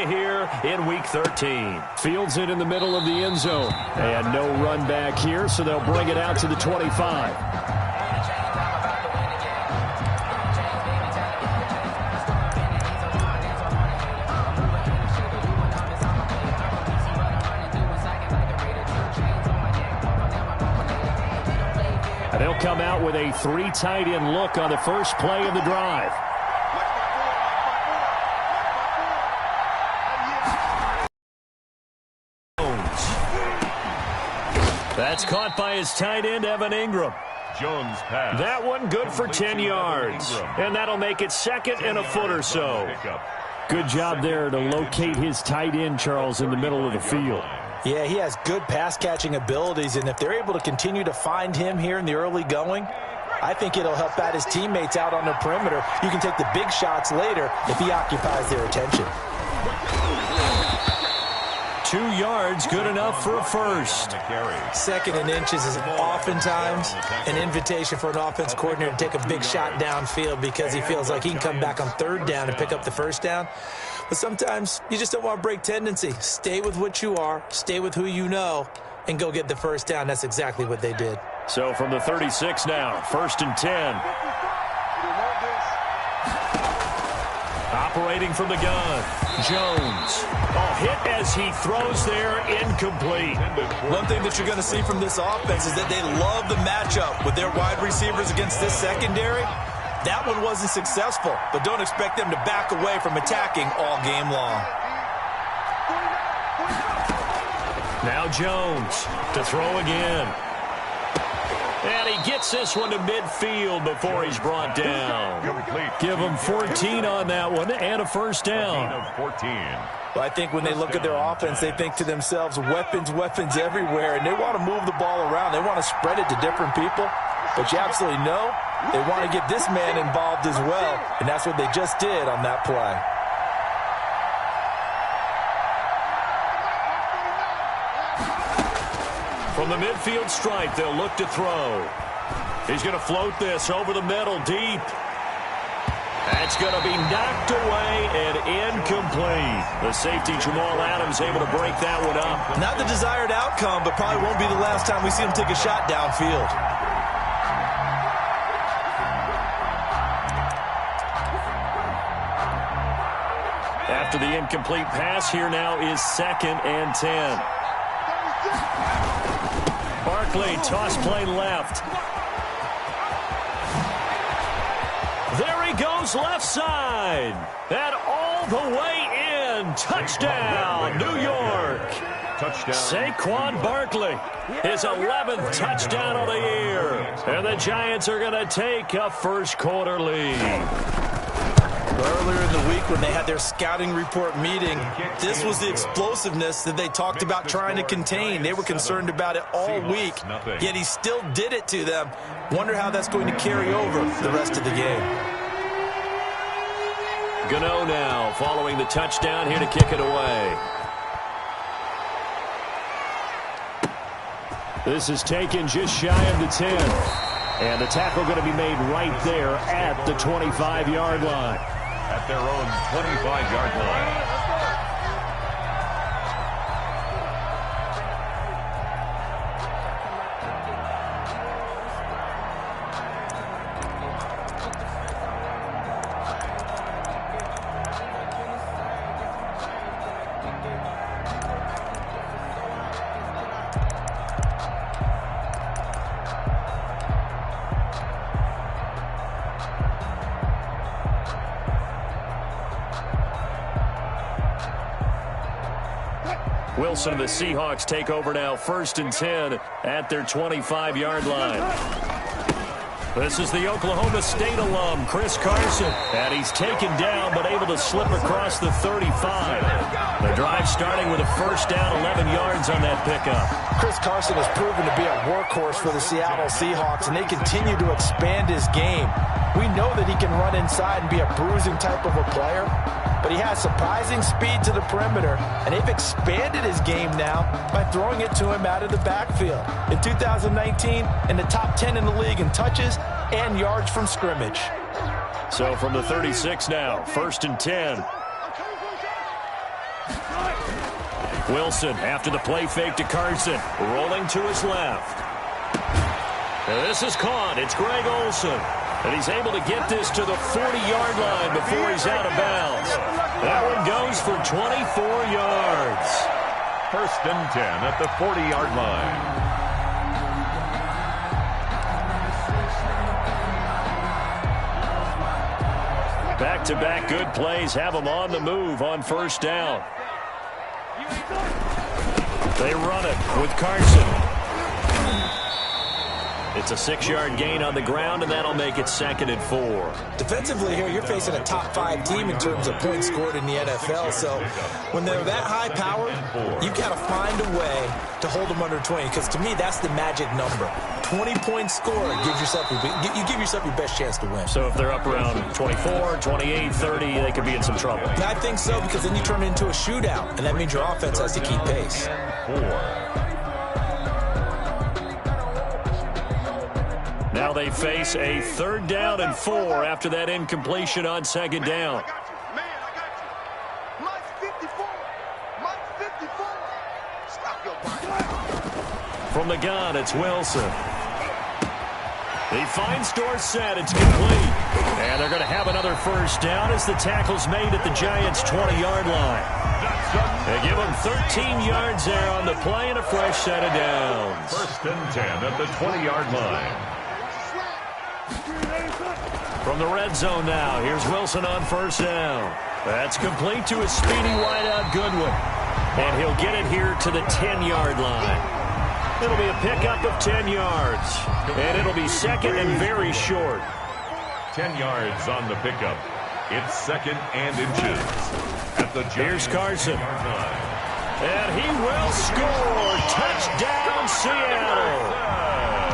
play here in Week 13. Fields it in the middle of the end zone. And no run back here, so they'll bring it out to the 25. They'll come out with a 3 tight end look on the first play of the drive. That's caught by his tight end, Evan Ingram. Jones pass. That one good for 10 yards. And that'll make it second and a foot or so. Good job there to locate his tight end, Charles, in the middle of the field. Yeah, he has good pass-catching abilities, and if they're able to continue to find him here in the early going, I think it'll help out his teammates out on the perimeter. You can take the big shots later if he occupies their attention. 2 yards, good enough for a first. Second and inches is oftentimes an invitation for an offense coordinator to take a big shot downfield because he feels like he can come back on third down and pick up the first down. But sometimes you just don't want to break tendency. Stay with what you are, stay with who you know, and go get the first down. That's exactly what they did. So from the 36 now, 1st and 10. Operating from the gun, Jones. Hit as he throws there, incomplete. One thing that you're going to see from this offense is that they love the matchup with their wide receivers against this secondary. That one wasn't successful, but don't expect them to back away from attacking all game long. Now Jones to throw again. And he gets this one to midfield before he's brought down. Give him 14 on that one and a first down. Well, I think when they look at their offense, they think to themselves, weapons, weapons everywhere, and they want to move the ball around. They want to spread it to different people. But you absolutely know they want to get this man involved as well, and that's what they just did on that play. From the midfield stripe, they'll look to throw. He's going to float this over the middle, deep. That's going to be knocked away and incomplete. The safety, Jamal Adams, able to break that one up. Not the desired outcome, but probably won't be the last time we see him take a shot downfield. After the incomplete pass, here now is 2nd and 10. Barkley, toss play left. There he goes, left side. And all the way in. Touchdown, New York. Touchdown. Saquon Barkley, his 11th touchdown of the year. And the Giants are going to take a first quarter lead. Earlier in the week when they had their scouting report meeting, this was the explosiveness that they talked about trying to contain. They were concerned about it all week, yet he still did it to them. Wonder how that's going to carry over the rest of the game. Gano now following the touchdown here to kick it away. This is taken just shy of the 10. And the tackle going to be made right there at the 25-yard line. At their own 25-yard line. Wilson and the Seahawks take over now, 1st and 10 at their 25-yard line. This is the Oklahoma State alum, Chris Carson. And he's taken down but able to slip across the 35. The drive starting with a first down, 11 yards on that pickup. Chris Carson has proven to be a workhorse for the Seattle Seahawks, and they continue to expand his game. We know that he can run inside and be a bruising type of a player, but he has surprising speed to the perimeter, and they've expanded his game now by throwing it to him out of the backfield. In 2019, in the top 10 in the league in touches and yards from scrimmage. So from the 36 now, 1st and 10. Wilson after the play fake to Carson. Rolling to his left. This is caught. It's Greg Olsen. And he's able to get this to the 40-yard line before he's out of bounds. That one goes for 24 yards. First and 10 at the 40-yard line. Back-to-back good plays have them on the move on first down. They run it with Carson. It's a 6-yard gain on the ground, and that'll make it 2nd and 4. Defensively here, you're facing a top-5 team in terms of points scored in the NFL. So when they're that high-powered, you've got to find a way to hold them under 20. Because to me, that's the magic number. 20 points scored, you give yourself your best chance to win. So if they're up around 24, 28, 30, they could be in some trouble. I think so, because then you turn it into a shootout, and that means your offense has to keep pace. 4. Now they face a 3rd down and 4 after that incompletion on 2nd down. From the gun, it's Wilson. He finds Dorsett. It's complete. And they're going to have another first down as the tackle's made at the Giants' 20-yard line. They give him 13 yards there on the play and a fresh set of downs. First and 10 at the 20-yard line. From the red zone now, here's Wilson on first down. That's complete to a speedy wideout Goodwin. And he'll get it here to the 10-yard line. It'll be a pickup of 10 yards. And it'll be 2nd and very short. 10 yards on the pickup. It's 2nd and inches. At the Here's Carson. And he will score. Touchdown, Seattle.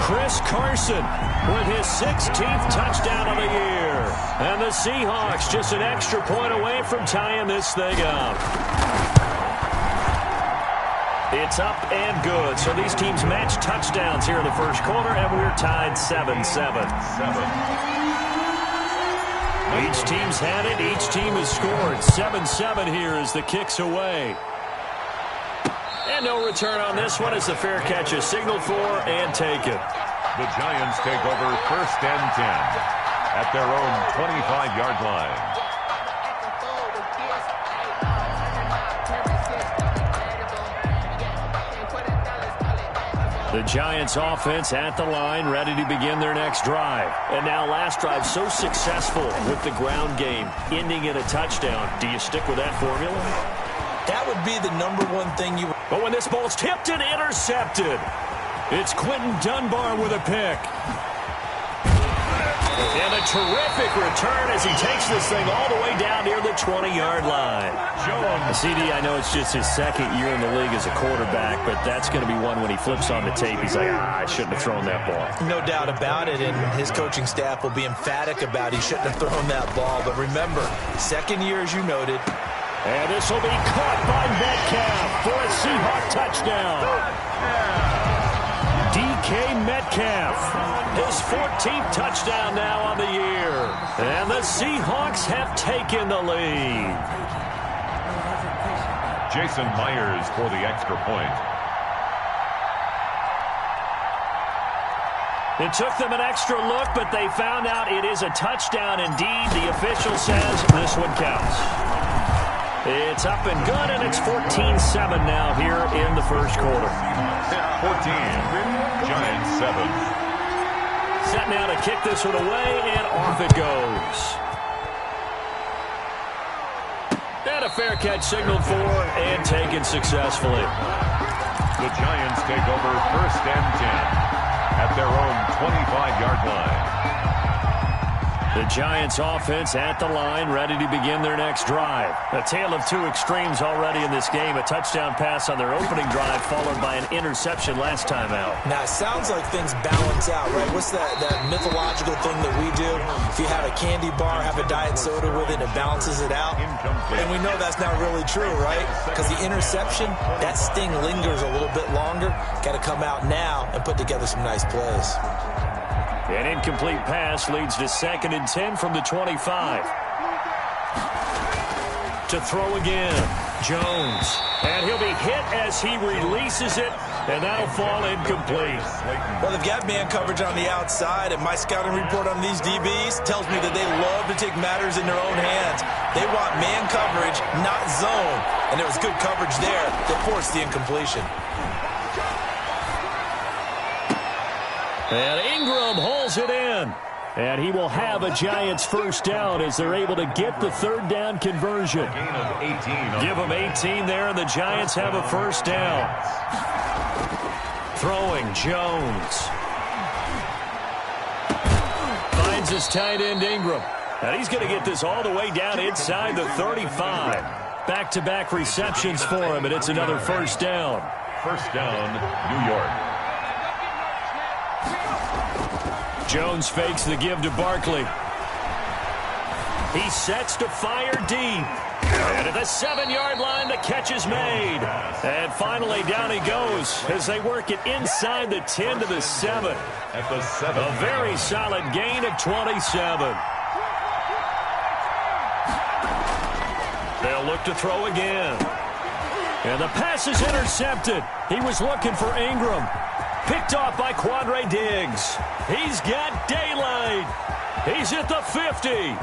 Chris Carson with his 16th touchdown of the year. And the Seahawks just an extra point away from tying this thing up. It's up and good. So these teams match touchdowns here in the first quarter, and we're tied 7-7. Each team's had it. Each team has scored. 7-7 here as the kick's away. And no return on this one as the fair catch is signaled for and taken. The Giants take over 1st and 10 at their own 25-yard line. The Giants offense at the line, ready to begin their next drive. And now last drive so successful with the ground game, ending in a touchdown. Do you stick with that formula? That would be the #1 thing you... But when this ball's tipped and intercepted, it's Quentin Dunbar with a pick. And a terrific return as he takes this thing all the way down near the 20-yard line. CD, I know it's just his 2nd year in the league as a quarterback, but that's going to be one when he flips on the tape. He's like, I shouldn't have thrown that ball. No doubt about it, and his coaching staff will be emphatic about he shouldn't have thrown that ball. But remember, 2nd year, as you noted. And this will be caught by Metcalf for a Seahawk touchdown. DK Metcalf, his 14th touchdown now on the year. And the Seahawks have taken the lead. Jason Myers for the extra point. It took them an extra look, but they found out it is a touchdown indeed. The official says this one counts. It's up and good, and it's 14-7 now here in the first quarter. 14, Giants 7. Set now to kick this one away, and off it goes. And a fair catch signaled for and taken successfully. The Giants take over 1st and 10 at their own 25-yard line. The Giants offense at the line, ready to begin their next drive. A tale of two extremes already in this game. A touchdown pass on their opening drive, followed by an interception last time out. Now, it sounds like things balance out, right? What's that mythological thing that we do? If you have a candy bar, have a diet soda with it, it balances it out. And we know that's not really true, right? Because the interception, that sting lingers a little bit longer. Got to come out now and put together some nice plays. An incomplete pass leads to 2nd and 10 from the 25. To throw again. Jones, and he'll be hit as he releases it, and that'll fall incomplete. Well, they've got man coverage on the outside, and my scouting report on these DBs tells me that they love to take matters in their own hands. They want man coverage, not zone, and there was good coverage there that forced the incompletion. And Ingram hauls it in. And he will have a Giants first down as they're able to get the third down conversion. Gain of 18. Give them 18 there, and the Giants have a first down. Throwing Jones. Finds his tight end Ingram. And he's going to get this all the way down inside the 35. Back-to-back receptions for him, and it's another first down. First down, New York. Jones fakes the give to Barkley. He sets to fire deep. And at the 7-yard line, the catch is made. And finally, down he goes as they work it inside the 10 to the 7. At the 7. A very solid gain of 27. They'll look to throw again. And the pass is intercepted. He was looking for Ingram. Picked off by Quandre Diggs. He's got daylight. He's at the 50.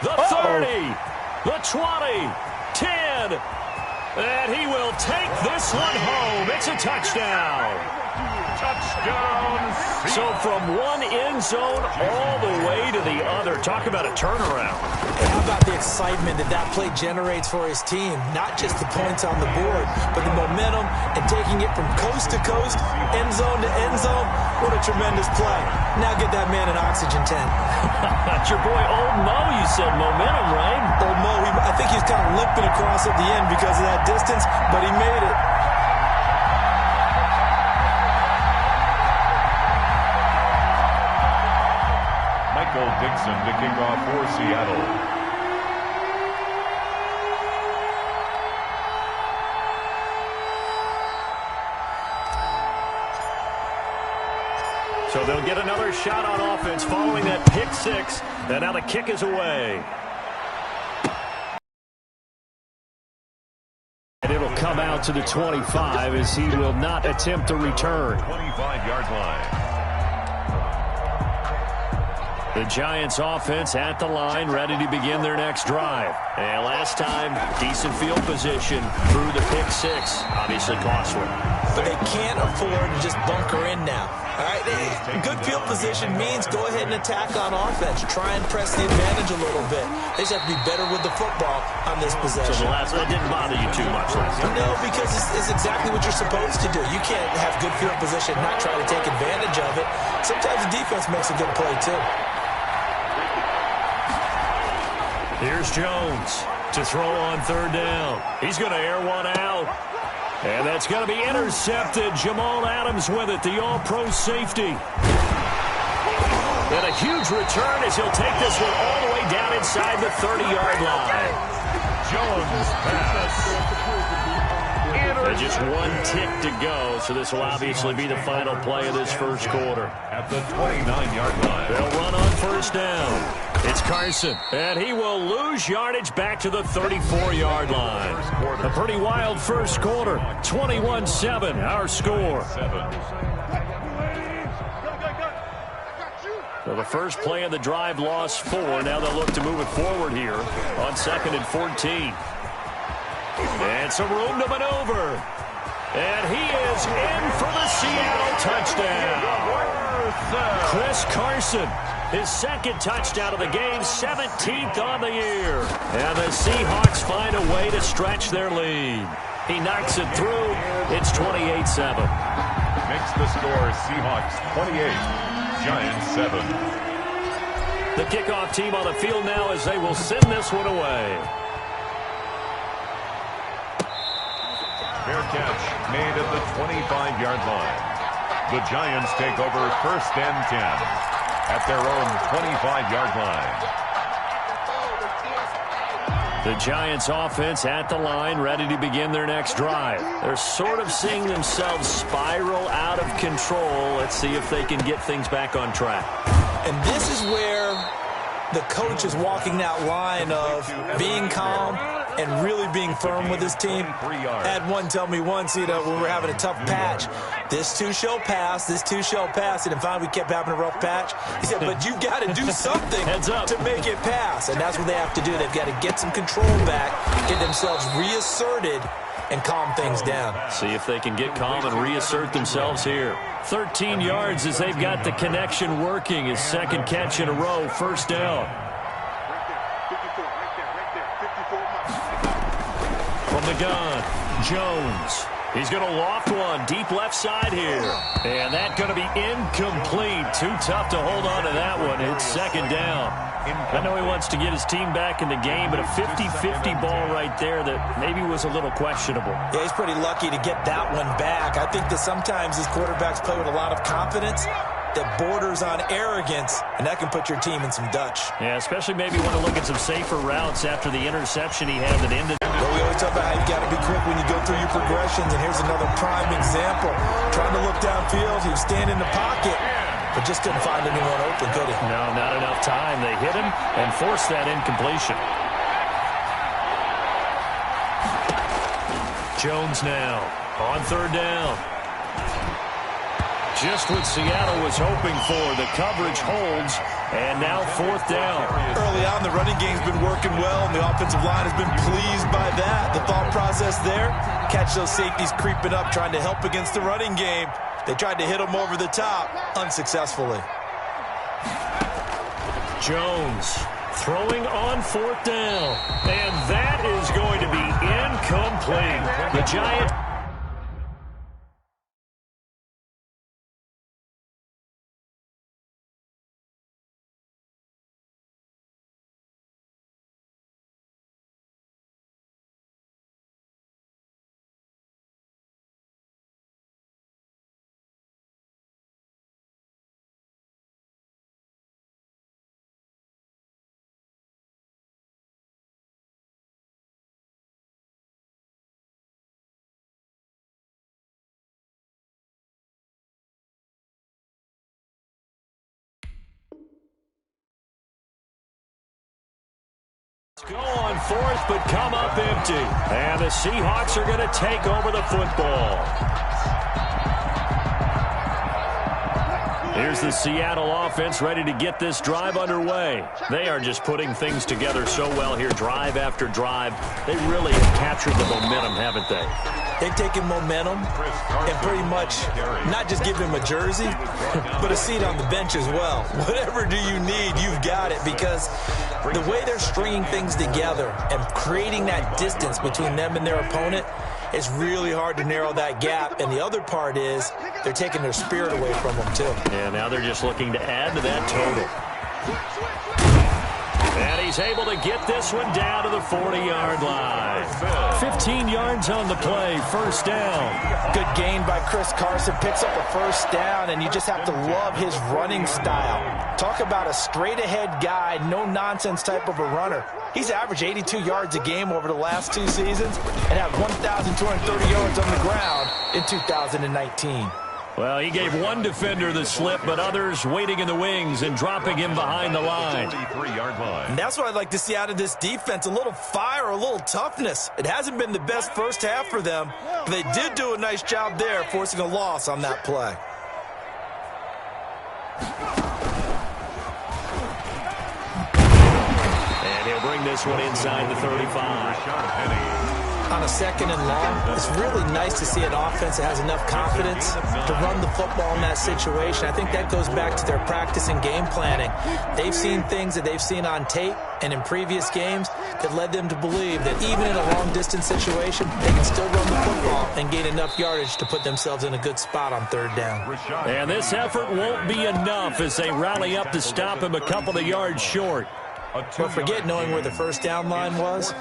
The 30. The 20. 10. And he will take this one home. It's a touchdown. Touchdown. So from one end zone all the way to the other. Talk about a turnaround. And how about the excitement that that play generates for his team? Not just the points on the board, but the momentum and taking it from coast to coast, end zone to end zone. What a tremendous play. Now get that man an oxygen tent. That's your boy Old Mo. You said momentum, right? Old Mo, I think he's kind of limping across at the end because of that distance, but he made it. Dixon to kick off for Seattle. So they'll get another shot on offense following that pick six. And now the kick is away. And it'll come out to the 25 as he will not attempt a return. 25-yard line. The Giants offense at the line, ready to begin their next drive. And last time, decent field position through the pick six. Obviously costly. But they can't afford to just bunker in now. All right, good field position means go ahead and attack on offense. Try and press the advantage a little bit. They just have to be better with the football on this possession. So the last one didn't bother you too much last time? No, because it's exactly what you're supposed to do. You can't have good field position and not try to take advantage of it. Sometimes the defense makes a good play, too. Here's Jones to throw on third down. He's going to air one out. And that's going to be intercepted. Jamal Adams with it, the all-pro safety. And a huge return as he'll take this one all the way down inside the 30-yard line. Jones pass. And just one tick to go, so this will obviously be the final play of this first quarter. At the 29-yard line. They'll run on first down. It's Carson, and he will lose yardage back to the 34-yard line. A pretty wild first quarter. 21-7, our score. So the first play of the drive lost 4. Now they'll look to move it forward here on 2nd and 14. And some room to maneuver. And he is in for the Seattle touchdown. Chris Carson, his second touchdown of the game, 17th on the year. And the Seahawks find a way to stretch their lead. He knocks it through. It's 28-7. Makes the score Seahawks 28, Giants 7. The kickoff team on the field now as they will send this one away. Fair catch made at the 25-yard line. The Giants take over 1st and 10 at their own 25-yard line. The Giants offense at the line, ready to begin their next drive. They're sort of seeing themselves spiral out of control. Let's see if they can get things back on track. And this is where the coach is walking that line of being calm and really being firm with his team. I had one tell me once, when we were having a tough patch, this too shall pass, this too shall pass, and finally we kept having a rough patch. He said, but you've got to do something to make it pass, and that's what they have to do. They've got to get some control back, get themselves reasserted, and calm things down. See if they can get calm and reassert themselves here. 13 yards as they've got the connection working. His second catch in a row, first down. From the gun, Jones. He's going to loft one deep left side here. And that's going to be incomplete. Too tough to hold on to that one. It's second down. I know he wants to get his team back in the game, but a 50-50 ball right there that maybe was a little questionable. Yeah, he's pretty lucky to get that one back. I think that sometimes these quarterbacks play with a lot of confidence that borders on arrogance, and that can put your team in some Dutch. Yeah, especially maybe want to look at some safer routes after the interception he had that ended. Well, we always talk about how you got to be quick when you go through your progressions, and here's another prime example. Trying to look downfield, he was standing in the pocket, but just couldn't find anyone open, could he? No, not enough time. They hit him and forced that incompletion. Jones now on third down. Just what Seattle was hoping for. The coverage holds, and now fourth down. Early on, the running game's been working well, and the offensive line has been pleased by that. The thought process there, catch those safeties creeping up, trying to help against the running game. They tried to hit him over the top, unsuccessfully. Jones throwing on fourth down, and that is going to be incomplete. The Giants. Go on fourth, but come up empty. And the Seahawks are going to take over the football. Here's the Seattle offense ready to get this drive underway. They are just putting things together so well here, drive after drive. They really have captured the momentum, haven't they? They've taken momentum and pretty much not just given him a jersey, but a seat on the bench as well. Whatever do you need, you've got it, because the way they're stringing things together and creating that distance between them and their opponent, it's really hard to narrow that gap. And the other part is they're taking their spirit away from them, too. And now they're just looking to add to that total. And he's able to get this one down to the 40-yard line. 15 yards on the play, first down. Good gain by Chris Carson, picks up a first down, and you just have to love his running style. Talk about a straight-ahead guy, no-nonsense type of a runner. He's averaged 82 yards a game over the last 2 seasons and had 1,230 yards on the ground in 2019. Well, he gave one defender the slip, but others waiting in the wings and dropping him behind the line. And that's what I'd like to see out of this defense, a little fire, a little toughness. It hasn't been the best first half for them, but they did do a nice job there, forcing a loss on that play. And he'll bring this one inside the 35. On a second and long, it's really nice to see an offense that has enough confidence to run the football in that situation. I think that goes back to their practice and game planning. They've seen things that they've seen on tape and in previous games that led them to believe that even in a long-distance situation, they can still run the football and gain enough yardage to put themselves in a good spot on third down. And this effort won't be enough as they rally up to stop him a couple of yards short. But forget knowing where the first down line was.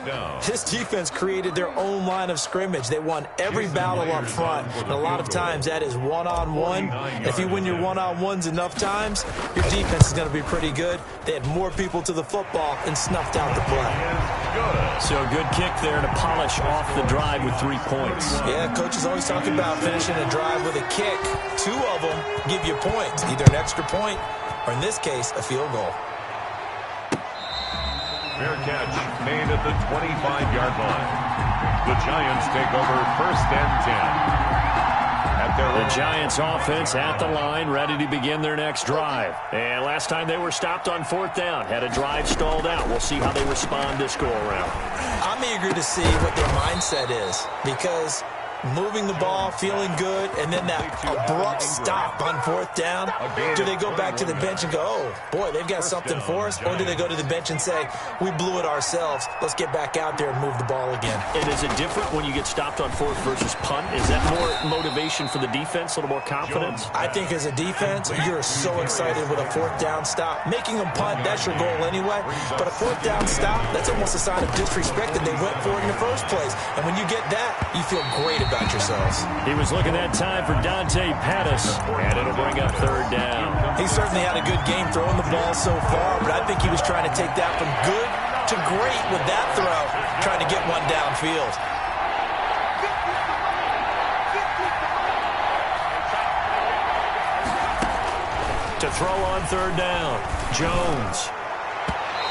This defense created their own line of scrimmage. They won every battle up front, and a lot of times that is one-on-one. If you win your one-on-ones enough times, your defense is going to be pretty good. They had more people to the football and snuffed out the play. So a good kick there to polish off the drive with 3 points. Yeah, coaches always talk about finishing a drive with a kick. 2 of them give you points, either an extra point or, in this case, a field goal. Fair catch made at the 25-yard line. The Giants take over 1st and 10. The Giants offense at the line, ready to begin their next drive. And last time they were stopped on 4th down, had a drive stalled out. We'll see how they respond this go-around. I'm eager to see what their mindset is, because moving the ball, feeling good, and then that abrupt stop on 4th down. Do they go back to the bench and go, oh, boy, they've got something for us? Or do they go to the bench and say, we blew it ourselves, let's get back out there and move the ball again? And is it different when you get stopped on 4th versus punt? Is that more motivation for the defense, a little more confidence? I think as a defense, you're so excited with a 4th down stop. Making them punt, that's your goal anyway. But a 4th down stop, that's almost a sign of disrespect that they went for it in the first place. And when you get that, you feel great about yourselves. He was looking that time for Dante Pettis, and it'll bring up 3rd down. He certainly had a good game throwing the ball so far, but I think he was trying to take that from good to great with that throw, trying to get one downfield. To throw on 3rd down, Jones.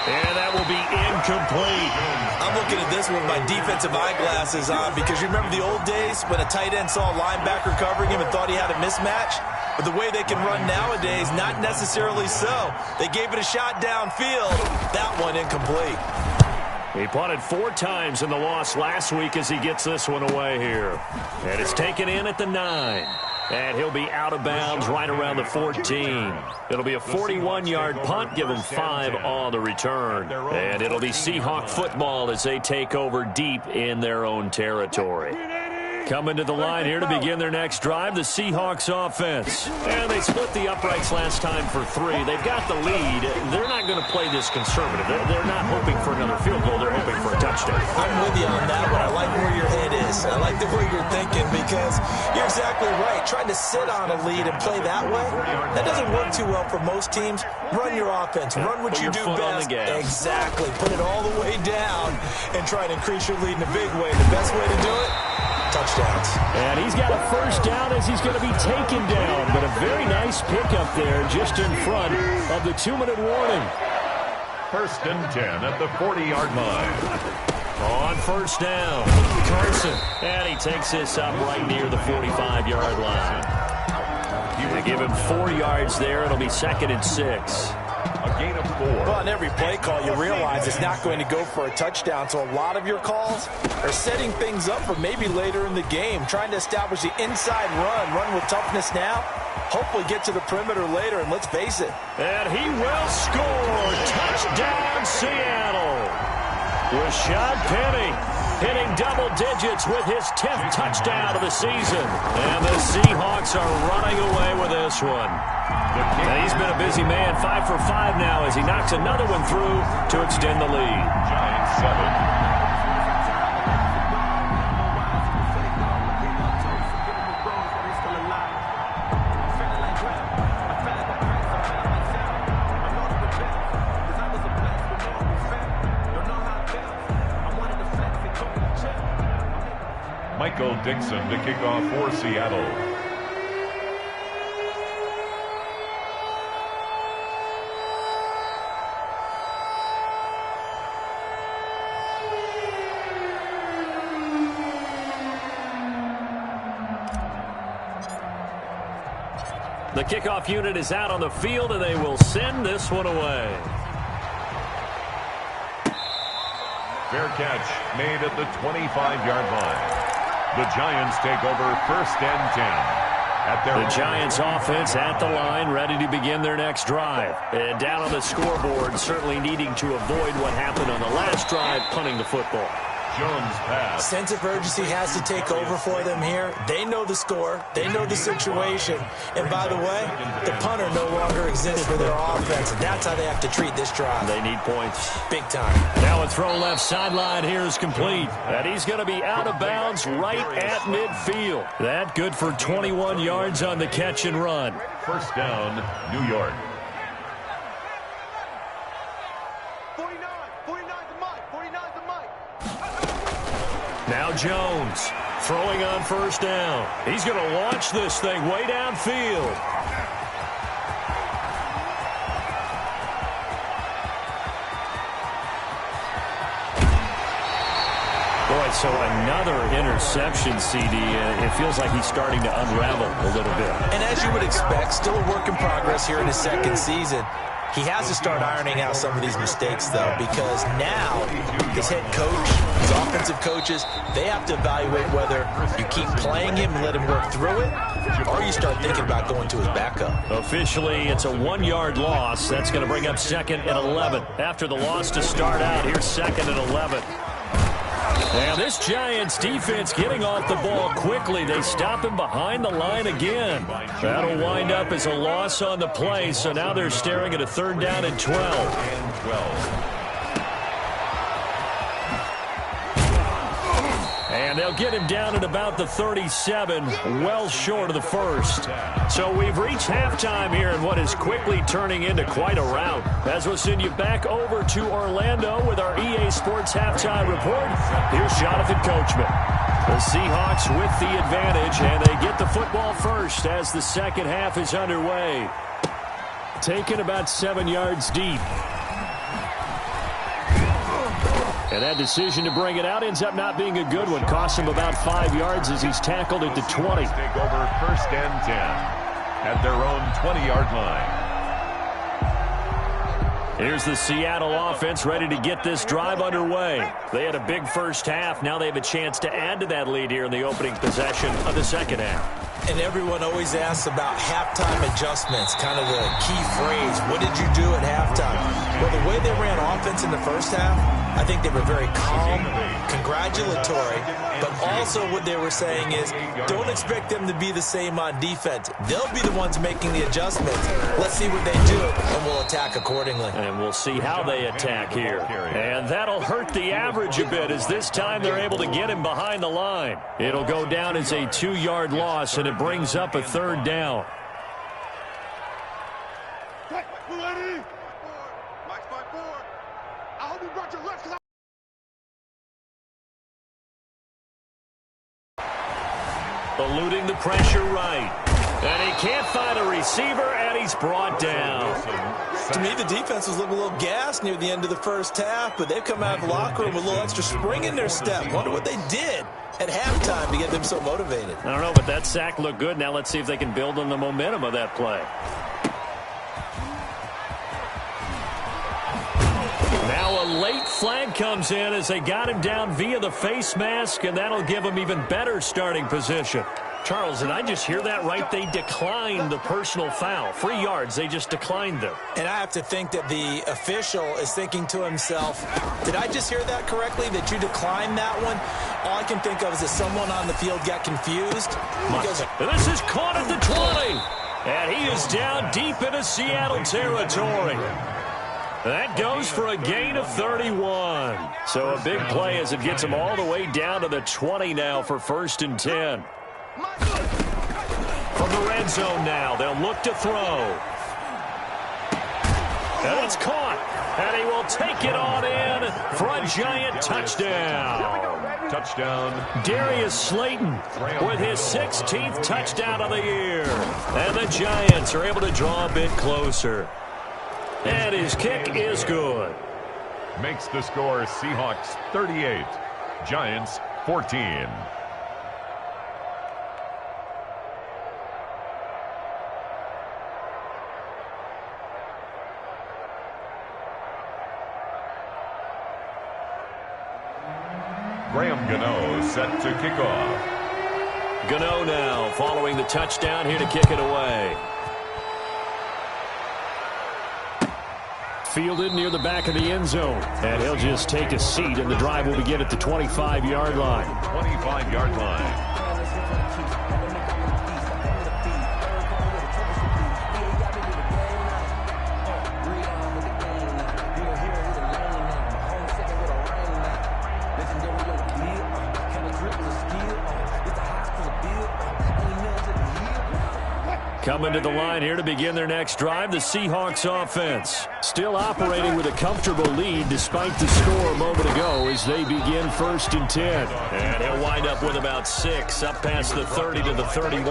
And that will be incomplete. I'm looking at this with my defensive eyeglasses on, because you remember the old days when a tight end saw a linebacker covering him and thought he had a mismatch? But the way they can run nowadays, not necessarily so. They gave it a shot downfield. That one incomplete. He punted 4 times in the loss last week as he gets this one away here. And it's taken in at the 9. And he'll be out of bounds right around the 14. It'll be a 41-yard punt, give him 5 on the return. And it'll be Seahawk football as they take over deep in their own territory. Coming to the line here to begin their next drive, the Seahawks offense. And they split the uprights last time for 3. They've got the lead. They're not going to play this conservative. They're not hoping for another field goal. They're hoping for a touchdown. I'm with you on that one. I like where your head is. I like the way you're thinking, because you're exactly right. Trying to sit on a lead and play that way, that doesn't work too well for most teams. Run your offense. Run what you do best. Exactly. Put it all the way down and try to increase your lead in a big way. The best way to do it, touchdowns. And he's got a 1st down as he's going to be taken down. But a very nice pickup there just in front of the 2-minute warning. 1st and 10 at the 40-yard line. On 1st down, Carson. And he takes this up right near the 45-yard line. They give him 4 yards there. It'll be 2nd and 6. A gain of 4. Well, on every play call, you realize it's not going to go for a touchdown. So a lot of your calls are setting things up for maybe later in the game, trying to establish the inside run with toughness now. Hopefully get to the perimeter later, and let's face it. And he will score. Touchdown, Seattle. Rashad Penny hitting double digits with his 10th touchdown of the season. And the Seahawks are running away with this one. And he's been a busy man, 5 for 5 now as he knocks another one through to extend the lead. Giants 7. Michael Dixon to kick off for Seattle. The kickoff unit is out on the field, and they will send this one away. Fair catch made at the 25-yard line. The Giants take over 1st and 10. The Giants offense at the line, ready to begin their next drive. And down on the scoreboard, certainly needing to avoid what happened on the last drive, punting the football. Jones pass. Sense of urgency has to take over for them here. They know the score. They know the situation. And by the way, the punter no longer exists for their offense. And that's how they have to treat this drive. They need points. Big time. Now a throw left sideline here is complete. And he's going to be out of bounds right at midfield. That good for 21 yards on the catch and run. 1st down, New York. Now Jones throwing on 1st down. He's going to launch this thing way downfield. right, so another interception, CD. It feels like he's starting to unravel a little bit. And as you would expect, still a work in progress here in his second season. He has to start ironing out some of these mistakes, though, because now his head coach, his offensive coaches, they have to evaluate whether you keep playing him and let him work through it, or you start thinking about going to his backup. Officially, it's a 1-yard loss. That's going to bring up 2nd and 11. After the loss to start out, here's 2nd and 11. And this Giants defense getting off the ball quickly. They stop him behind the line again. That'll wind up as a loss on the play, so now they're staring at a 3rd down and 12. And they'll get him down at about the 37, well short of the first. So we've reached halftime here in what is quickly turning into quite a rout. As we'll send you back over to Orlando with our EA Sports Halftime Report, here's Jonathan Coachman. The Seahawks with the advantage, and they get the football first as the second half is underway. Taken about 7 yards deep. And that decision to bring it out ends up not being a good one. Costs him about 5 yards as he's tackled at the 20. Take over 1st and 10 at their own 20-yard line. Here's the Seattle offense ready to get this drive underway. They had a big first half. Now they have a chance to add to that lead here in the opening possession of the second half. And everyone always asks about halftime adjustments, kind of the key phrase. What did you do at halftime? Well, the way they ran offense in the first half, I think they were very calm, congratulatory, but also what they were saying is don't expect them to be the same on defense. They'll be the ones making the adjustments. Let's see what they do, and we'll attack accordingly. And we'll see how they attack here. And that'll hurt the average a bit as this time they're able to get him behind the line. It'll go down as a 2-yard loss, and it brings up a 3rd down. Eluding the pressure right. And he can't find a receiver, and he's brought down. To me, the defense was looking a little gassed near the end of the first half, but they've come out of the locker room with a little extra spring in their step. Wonder what they did at halftime to get them so motivated. I don't know, but that sack looked good. Now let's see if they can build on the momentum of that play. Now a late flag comes in as they got him down via the face mask, and that'll give him even better starting position. Charles, did I just hear that right? They declined the personal foul. 3 yards, they just declined them. And I have to think that the official is thinking to himself, did I just hear that correctly, that you declined that one? All I can think of is that someone on the field got confused. This is caught at the 20. And he is down deep into Seattle territory. That goes for a gain of 31. So a big play as it gets him all the way down to the 20 now for 1st and 10. From the red zone now, they'll look to throw. And it's caught. And he will take it on in for a Giant touchdown. Touchdown. Darius Slayton with his 16th touchdown of the year. And the Giants are able to draw a bit closer. And his kick is good. Makes the score Seahawks 38, Giants 14. Graham Gano set to kick off. Gano now following the touchdown here to kick it away. Fielded near the back of the end zone. And he'll just take a seat, and the drive will begin at the 25-yard line. 25-yard line. Coming to the line here to begin their next drive, the Seahawks offense. Still operating with a comfortable lead despite the score a moment ago as they begin 1st and 10. And he'll wind up with about 6 up past the 30 to the 31.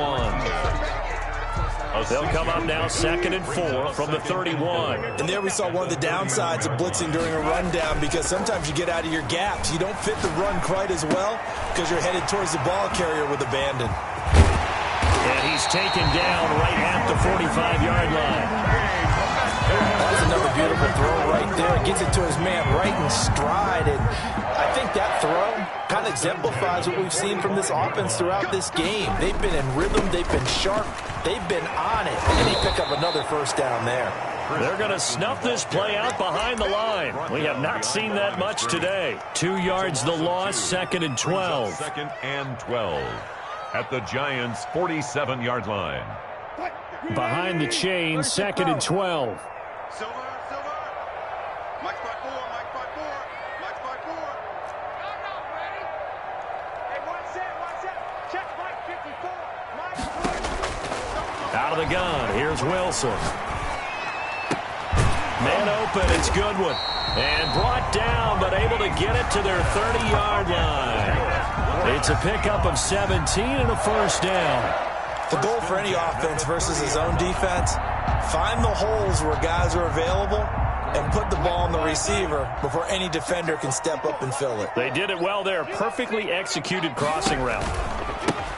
They'll come up now 2nd and 4 from the 31. And there we saw one of the downsides of blitzing during a rundown, because sometimes you get out of your gaps. You don't fit the run quite as well because you're headed towards the ball carrier with abandon. And he's taken down right at the 45-yard line. That's another beautiful throw right there. Gets it to his man right in stride. And I think that throw kind of exemplifies what we've seen from this offense throughout this game. They've been in rhythm. They've been sharp. They've been on it. And he picked up another first down there. They're going to snuff this play out behind the line. We have not seen that much today. 2 yards the loss, 2nd and 12. 2nd and 12 at the Giants' 47-yard line. Behind the chain, 2nd and 12. Silver. Mike 5-4. Mike 5-4. No, Brady. Hey, one set. Check Mike 54. Out of the gun, here's Wilson. Man open, it's Goodwin. And brought down, but able to get it to their 30-yard line. It's a pickup of 17 and a first down. The goal for any offense versus his own defense, find the holes where guys are available and put the ball on the receiver before any defender can step up and fill it. They did it well there. Perfectly executed crossing route.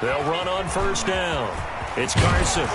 They'll run on first down. It's Carson.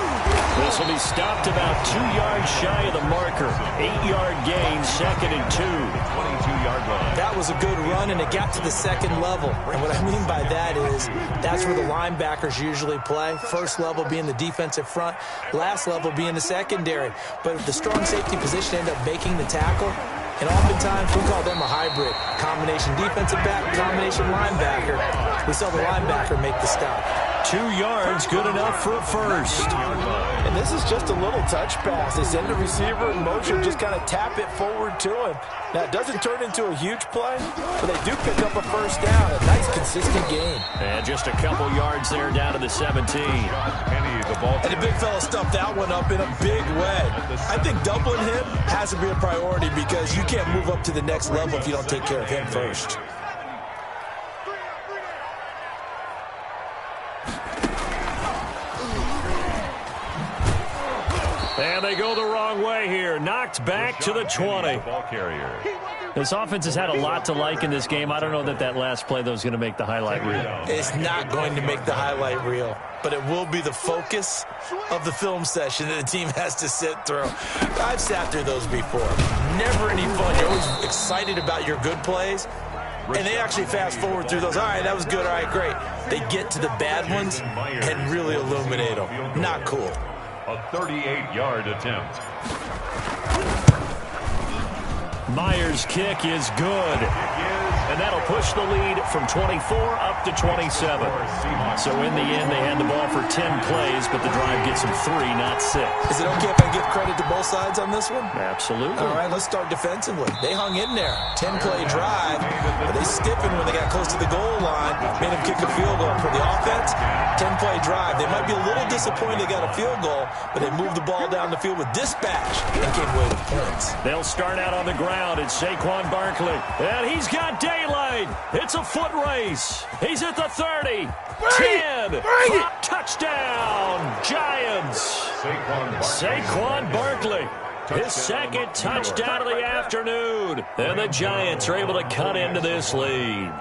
This will be stopped about 2 yards shy of the marker. 8-yard gain, 2nd and 2. 22-yard line. That was a good run, and it got to the second level. And what I mean by that is that's where the linebackers usually play. First level being the defensive front, last level being the secondary. But if the strong safety position end up making the tackle, and oftentimes we call them a hybrid. Combination defensive back, combination linebacker. We saw the linebacker make the stop. 2 yards, good enough for a first. And this is just a little touch pass. They send the receiver in motion, just kind of tap it forward to him. Now, it doesn't turn into a huge play, but they do pick up a first down. A nice, consistent gain. And just a couple yards there down to the 17. And the big fella stuffed that one up in a big way. I think doubling him has to be a priority because you can't move up to the next level if you don't take care of him first. And they go the wrong way here. Knocked back to the 20. Ball carrier. This offense has had a lot to like in this game. I don't know that last play, though, is going to make the highlight reel. It's not going to make the highlight reel, but it will be the focus of the film session that the team has to sit through. I've sat through those before. Never any fun. You're always excited about your good plays, and they actually fast forward through those. All right, that was good. All right, great. They get to the bad ones and really illuminate them. Not cool. A 38-yard attempt. Myers' kick is good. And that'll push the lead from 24 up to 27. So in the end, they had the ball for 10 plays, but the drive gets them 3, not 6. Is it okay if I give credit to both sides on this one? Absolutely. All right, let's start defensively. They hung in there. 10-play drive, but they stiffened when they got close to the goal line, made them kick a field goal. For the offense, 10-play drive. They might be a little disappointed they got a field goal, but they moved the ball down the field with dispatch and came away with points. They'll start out on the ground. It's Saquon Barkley. And he's got daylight. It's a foot race. He's at the 30. 10. Touchdown, Giants. Saquon Barkley. His second touchdown of the afternoon. And the Giants are able to cut into this lead.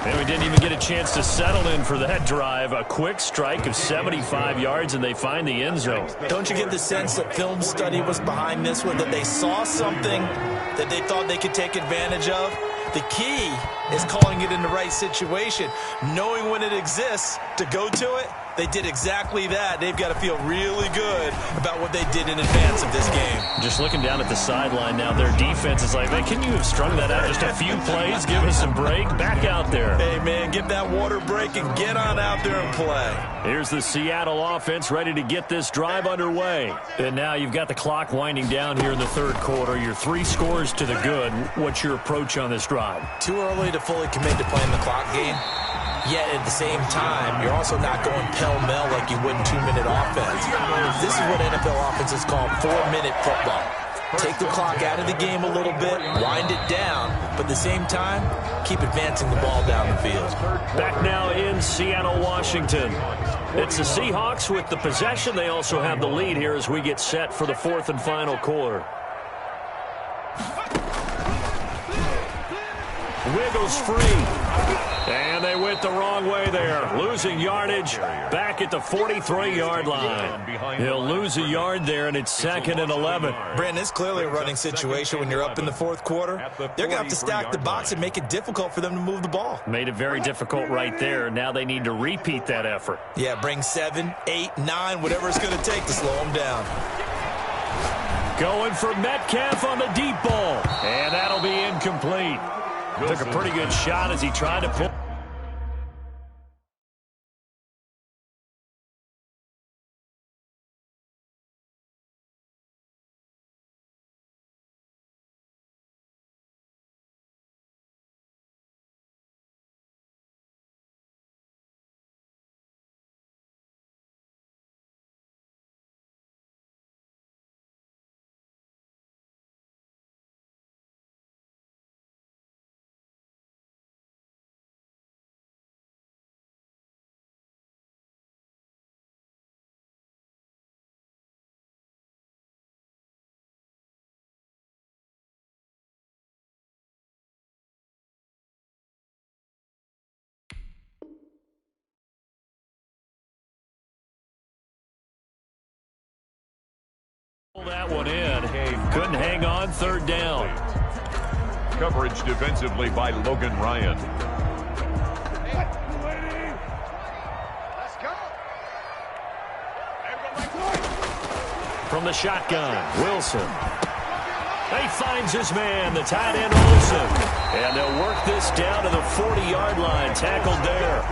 And we didn't even get a chance to settle in for that drive. A quick strike of 75 yards, and they find the end zone. Don't you get the sense that film study was behind this one, that they saw something that they thought they could take advantage of? The key is calling it in the right situation, knowing when it exists to go to it. They did exactly that. They've got to feel really good about what they did in advance of this game. Just looking down at the sideline now, their defense is like, man, can you have strung that out just a few plays? Give us some break. Back out there. Hey, man, give that water break and get on out there and play. Here's the Seattle offense ready to get this drive underway. And now you've got the clock winding down here in the third quarter. You're 3 scores to the good. What's your approach on this drive? Too early to fully commit to playing the clock game. Yet at the same time, you're also not going pell-mell like you would in 2-minute offense. This is what NFL offenses call 4-minute football. take the clock out of the game a little bit, wind it down, but at the same time, keep advancing the ball down the field. Back now in Seattle, Washington. It's the Seahawks with the possession. They also have the lead here as we get set for the fourth and final quarter. Wiggles free. And they went the wrong way there. Losing yardage back at the 43-yard line. He'll lose a yard there, and it's 2nd and 11. Brandon, it's clearly a running situation when you're up in the fourth quarter. They're going to have to stack the box and make it difficult for them to move the ball. Made it very difficult right there. Now they need to repeat that effort. Yeah, bring 7, 8, 9, whatever it's going to take to slow them down. Going for Metcalf on the deep ball. And that'll be incomplete. Took a pretty good shot as he tried to pull. That one in. Couldn't hang on, 3rd down. Coverage defensively by Logan Ryan. Let's go. From the shotgun, Wilson. He finds his man, the tight end Olsen. And they'll work this down to the 40-yard line. Tackled there.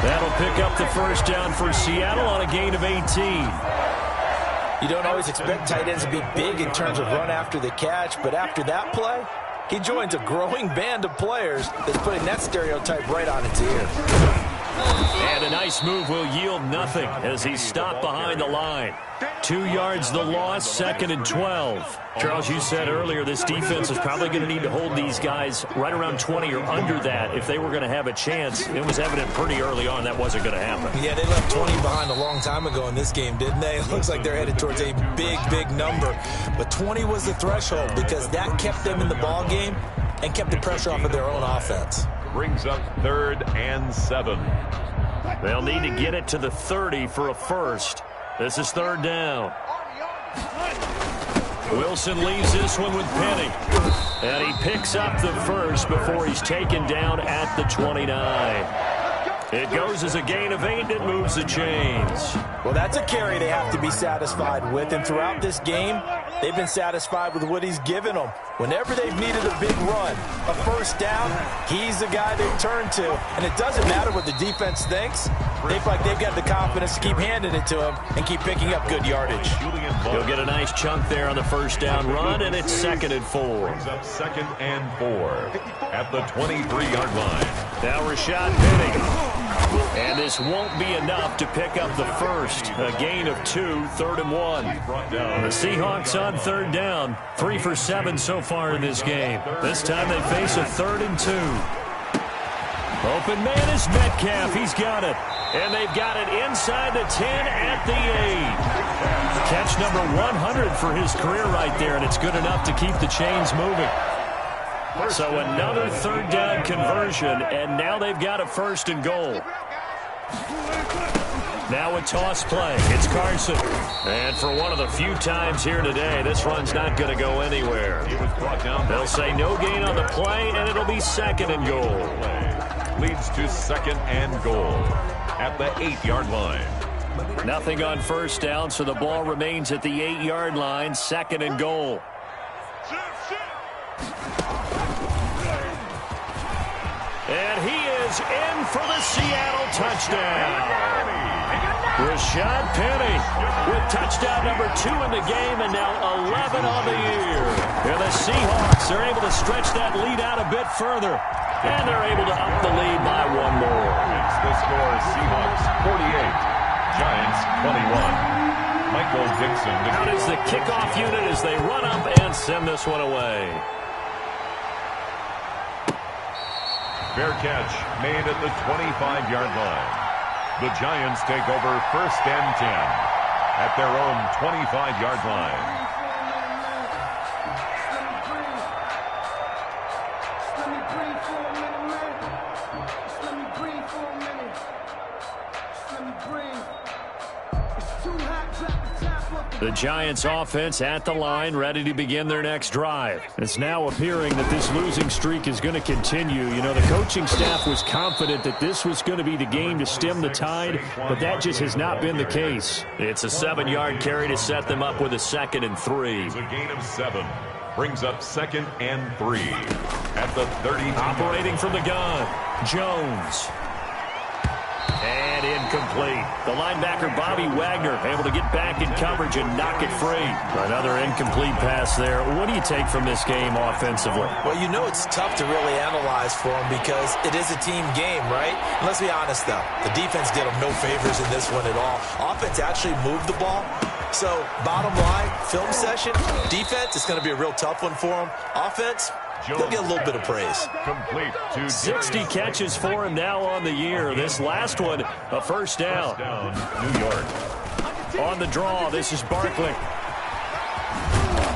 That'll pick up the 1st down for Seattle on a gain of 18. You don't always expect tight ends to be big in terms of run after the catch, but after that play, he joins a growing band of players that's putting that stereotype right on its ear. And a nice move will yield nothing as he's stopped behind the line. 2 yards the loss, 2nd and 12. Charles, you said earlier this defense is probably going to need to hold these guys right around 20 or under that if they were going to have a chance. It was evident pretty early on that wasn't going to happen. Yeah, they left 20 behind a long time ago in this game, didn't they? It looks like they're headed towards a big, big number. But 20 was the threshold because that kept them in the ball game and kept the pressure off of their own offense. Brings up 3rd and 7. They'll need to get it to the 30 for a first. This is 3rd down. Wilson leaves this one with Penny. And he picks up the first before he's taken down at the 29. It goes as a gain of 8 and moves the chains. Well, that's a carry they have to be satisfied with. And throughout this game, they've been satisfied with what he's given them. Whenever they've needed a big run, a 1st down, he's the guy they turn to. And it doesn't matter what the defense thinks. They feel like they've got the confidence to keep handing it to him and keep picking up good yardage. He'll get a nice chunk there on the 1st down run, and it's 2nd and 4. Brings up 2nd and 4 at the 23-yard line. Now Rashad Penny. And this won't be enough to pick up the first. A gain of 2, 3rd and 1. The Seahawks on 3rd down. 3 for 7 so far in this game. This time they face a 3rd and 2. Open man is Metcalf. He's got it. And they've got it inside the 10 at the 8. Catch number 100 for his career right there, and it's good enough to keep the chains moving. So another 3rd down conversion, and now they've got a 1st and goal. Now a toss play. It's Carson. And for one of the few times here today, this run's not going to go anywhere. They'll say no gain on the play, and it'll be 2nd and goal. Leads to 2nd and goal at the 8-yard line. Nothing on 1st down, so the ball remains at the 8-yard line. 2nd and goal. And he is in for the Seattle touchdown. Rashad Penny with touchdown number 2 in the game and now 11 on the year. And the Seahawks are able to stretch that lead out a bit further. And they're able to up the lead by 1 more. It's the score, Seahawks 48, Giants 21. Michael Dixon. Wilson. Out is the kickoff unit as they run up and send this one away. Fair catch made at the 25-yard line. The Giants take over 1st and 10 at their own 25-yard line. The Giants offense at the line, ready to begin their next drive. It's now appearing that this losing streak is going to continue. You know, the coaching staff was confident that this was going to be the game to stem the tide, but that just has not been the case. It's a 7-yard carry to set them up with a 2nd and 3. It's a gain of 7. Brings up 2nd and 3 at the 30. Operating from the gun, Jones. And incomplete. The linebacker, Bobby Wagner, able to get back in coverage and knock it free. Another incomplete pass there. What do you take from this game offensively? Well, you know it's tough to really analyze for them because it is a team game, right? And let's be honest, though. The defense did them no favors in this one at all. Offense actually moved the ball. So, bottom line, film session, defense, it's going to be a real tough one for them. Offense, they'll get a little bit of praise. Complete to 60 catches for him now on the year. This last one, a first down. New York. On the draw, this is Barkley.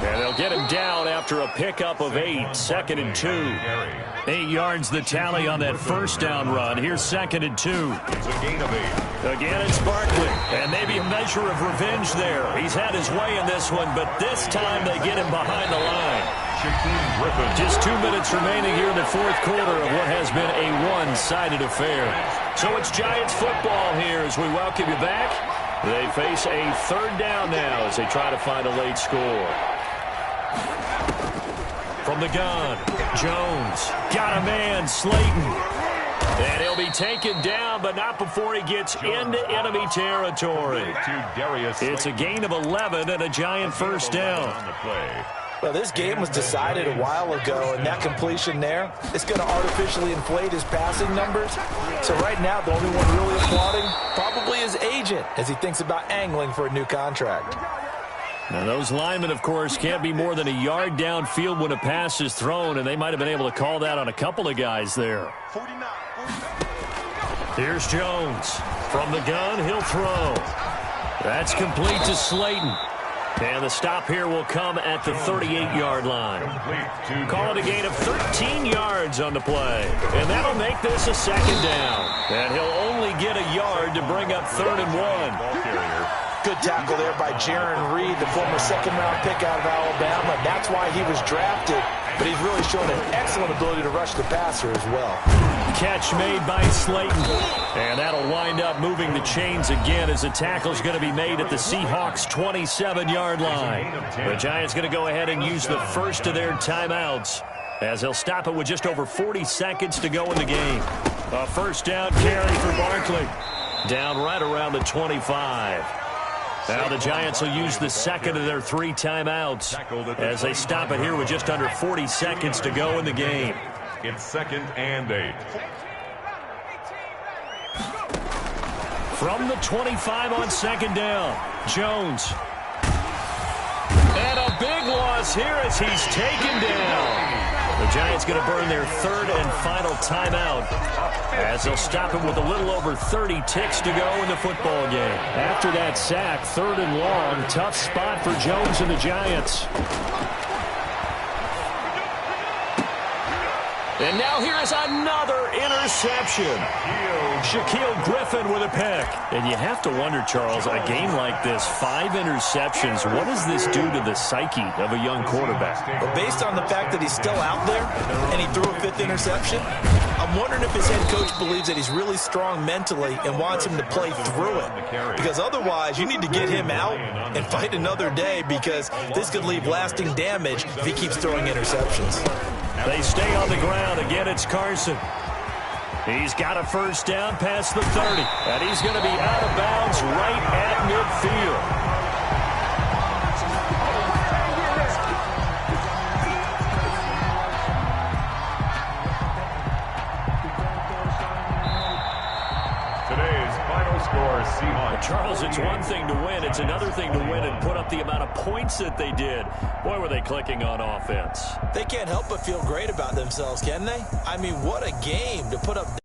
And they'll get him down after a pickup of 8, 2nd and 2. 8 yards the tally on that first down run. Here's 2nd and 2. It's a gain of 8. Again, it's Barkley. And maybe a measure of revenge there. He's had his way in this one, but this time they get him behind the line. Just 2 minutes remaining here in the 4th quarter of what has been a one-sided affair. So it's Giants football here as we welcome you back. They face a 3rd down now as they try to find a late score. From the gun, Jones. Got a man, Slayton. And he'll be taken down, but not before he gets into enemy territory. It's a gain of 11 and a Giant first down. Well, this game was decided a while ago, and that completion there, it's going to artificially inflate his passing numbers. So right now, the only one really applauding probably his agent as he thinks about angling for a new contract. Now, those linemen, of course, can't be more than a yard downfield when a pass is thrown, and they might have been able to call that on a couple of guys there. Here's Jones. From the gun, he'll throw. That's complete to Slayton. And the stop here will come at the 38-yard line. Call it a gain of 13 yards on the play. And that'll make this a 2nd down. And he'll only get a yard to bring up 3rd and 1. Good tackle there by Jaron Reed, the former 2nd-round pick out of Alabama. That's why he was drafted. But he's really shown an excellent ability to rush the passer as well. Catch made by Slayton. And that'll wind up moving the chains again as the tackle's going to be made at the Seahawks' 27-yard line. The Giants going to go ahead and use the first of their timeouts as they'll stop it with just over 40 seconds to go in the game. A first down carry for Barkley. Down right around the 25. Now the Giants will use the 2nd of their 3 timeouts as they stop it here with just under 40 seconds to go in the game. It's 2nd and 8. From the 25 on 2nd down, Jones. And a big loss here as he's taken down. The Giants going to burn their 3rd and final timeout as they'll stop it with a little over 30 ticks to go in the football game. After that sack, 3rd and long, tough spot for Jones and the Giants. And now here is another interception. Shaquille Griffin with a pick. And you have to wonder, Charles, a game like this, 5 interceptions, what does this do to the psyche of a young quarterback? Well, based on the fact that he's still out there and he threw a 5th interception, I'm wondering if his head coach believes that he's really strong mentally and wants him to play through it. Because otherwise, you need to get him out and fight another day because this could leave lasting damage if he keeps throwing interceptions. They stay on the ground. Again, it's Carson. He's got a first down past the 30. And he's going to be out of bounds right at midfield. Today's final score, Seahawks. Charles, it's one thing to win. win. It's another thing to win and put up the amount of points that they did. Boy, were they clicking on offense. They can't help but feel great about themselves, can they? I mean, what a game to put up.